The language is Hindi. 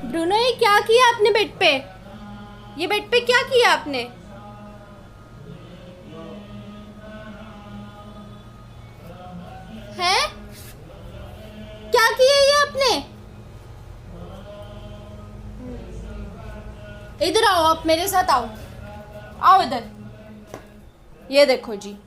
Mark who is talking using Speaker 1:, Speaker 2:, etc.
Speaker 1: ब्रूनो, ये क्या किया आपने बेड पे? ये बेड पे क्या किया आपने? हैं? क्या किया ये आपने? इधर आओ, आप मेरे साथ आओ। आओ इधर। ये देखो जी,